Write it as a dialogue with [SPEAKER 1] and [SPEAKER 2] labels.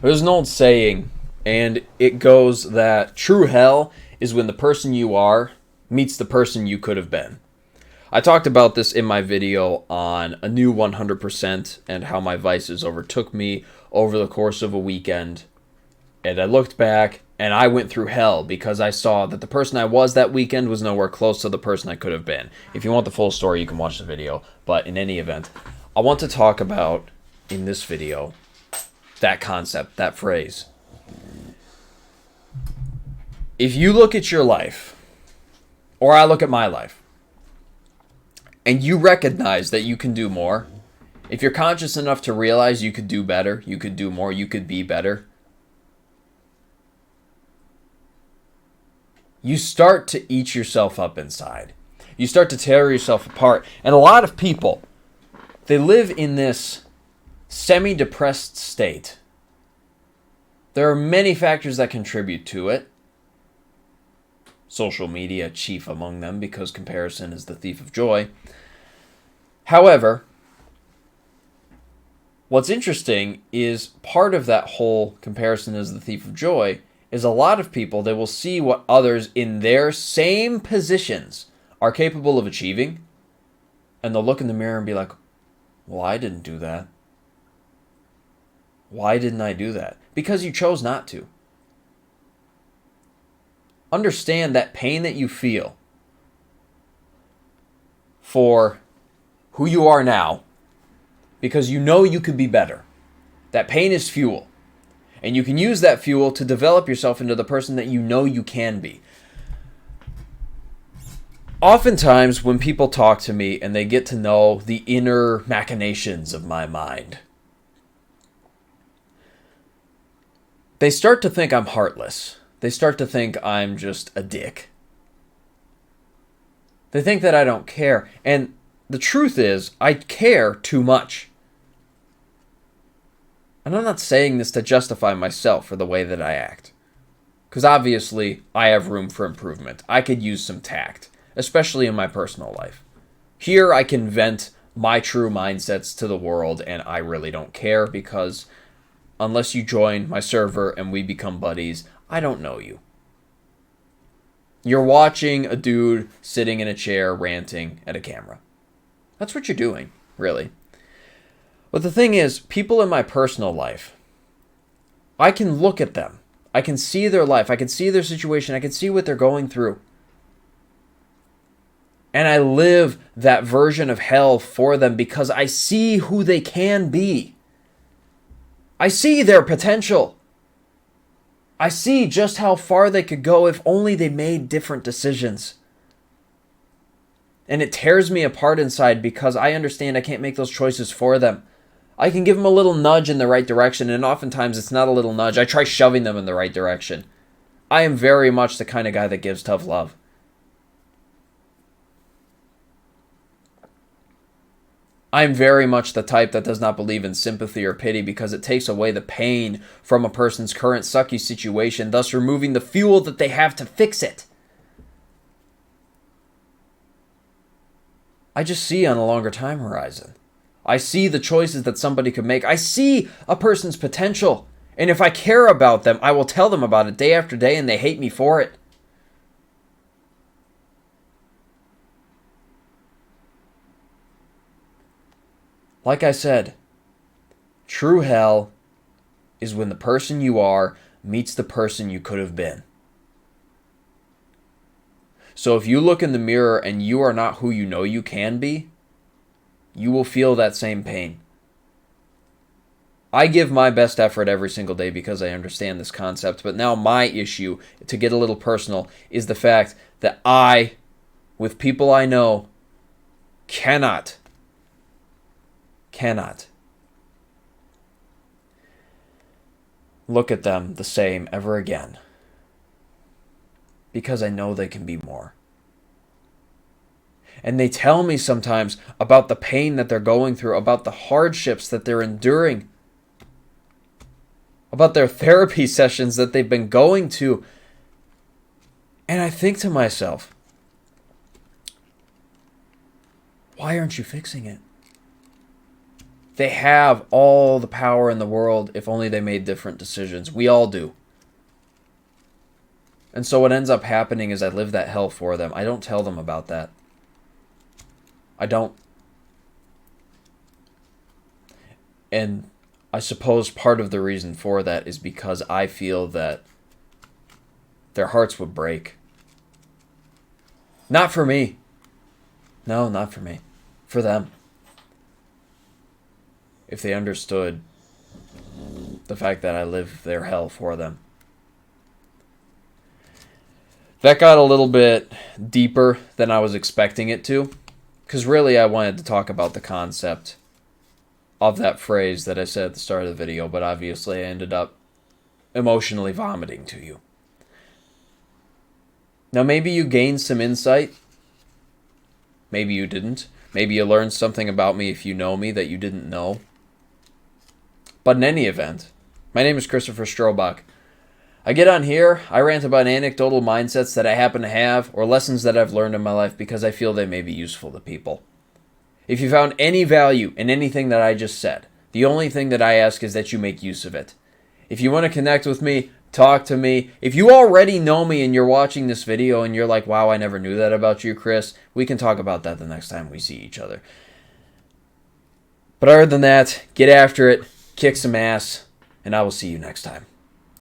[SPEAKER 1] There's an old saying, and it goes that true hell is when the person you are meets the person you could have been. I talked about this in my video on a new 100% and how my vices overtook me over the course of a weekend. And I looked back and I went through hell because I saw that the person I was that weekend was nowhere close to the person I could have been. If you want the full story, you can watch the video. But in any event, I want to talk about in this video that concept, that phrase. If you look at your life, or I look at my life, and you recognize that you can do more, if you're conscious enough to realize you could do better, you could do more, you could be better, you start to eat yourself up inside. You start to tear yourself apart. And a lot of people, they live in this semi-depressed state. There are many factors that contribute to it. Social media chief among them, because comparison is the thief of joy. However, what's interesting is part of that whole comparison is the thief of joy is a lot of people, they will see what others in their same positions are capable of achieving, and they'll look in the mirror and be like, well, I didn't do that. Why didn't I do that? Because you chose not to. Understand that pain that you feel for who you are now, because you know you could be better. That pain is fuel. And you can use that fuel to develop yourself into the person that you know you can be. Oftentimes, when people talk to me and they get to know the inner machinations of my mind, they start to think I'm heartless. They start to think I'm just a dick. They think that I don't care. And the truth is, I care too much. And I'm not saying this to justify myself for the way that I act. Because obviously, I have room for improvement. I could use some tact, especially in my personal life. Here, I can vent my true mindsets to the world, and I really don't care because unless you join my server and we become buddies, I don't know you. You're watching a dude sitting in a chair ranting at a camera. That's what you're doing, really. But the thing is, people in my personal life, I can look at them. I can see their life. I can see their situation. I can see what they're going through. And I live that version of hell for them because I see who they can be. I see their potential. I see just how far they could go if only they made different decisions. And it tears me apart inside because I understand I can't make those choices for them. I can give them a little nudge in the right direction, and oftentimes it's not a little nudge. I try shoving them in the right direction. I am very much the kind of guy that gives tough love. I'm very much the type that does not believe in sympathy or pity because it takes away the pain from a person's current sucky situation, thus removing the fuel that they have to fix it. I just see on a longer time horizon. I see the choices that somebody could make. I see a person's potential. And if I care about them, I will tell them about it day after day, and they hate me for it. Like I said, true hell is when the person you are meets the person you could have been. So if you look in the mirror and you are not who you know you can be, you will feel that same pain. I give my best effort every single day because I understand this concept, but now my issue, to get a little personal, is the fact that I, with people I know, cannot look at them the same ever again. Because I know they can be more. And they tell me sometimes about the pain that they're going through, about the hardships that they're enduring, about their therapy sessions that they've been going to. And I think to myself, why aren't you fixing it? They have all the power in the world if only they made different decisions. We all do. And so what ends up happening is I live that hell for them. I don't tell them about that. I don't. And I suppose part of the reason for that is because I feel that their hearts would break. Not for me. No, not for me. For them. If they understood the fact that I live their hell for them. That got a little bit deeper than I was expecting it to. Because really I wanted to talk about the concept of that phrase that I said at the start of the video, but obviously I ended up emotionally vomiting to you. Now maybe you gained some insight. Maybe you didn't. Maybe you learned something about me if you know me that you didn't know. But in any event, my name is Christopher Strobach. I get on here, I rant about anecdotal mindsets that I happen to have or lessons that I've learned in my life because I feel they may be useful to people. If you found any value in anything that I just said, the only thing that I ask is that you make use of it. If you want to connect with me, talk to me. If you already know me and you're watching this video and you're like, wow, I never knew that about you, Chris, we can talk about that the next time we see each other. But other than that, get after it, kick some ass, and I will see you next time.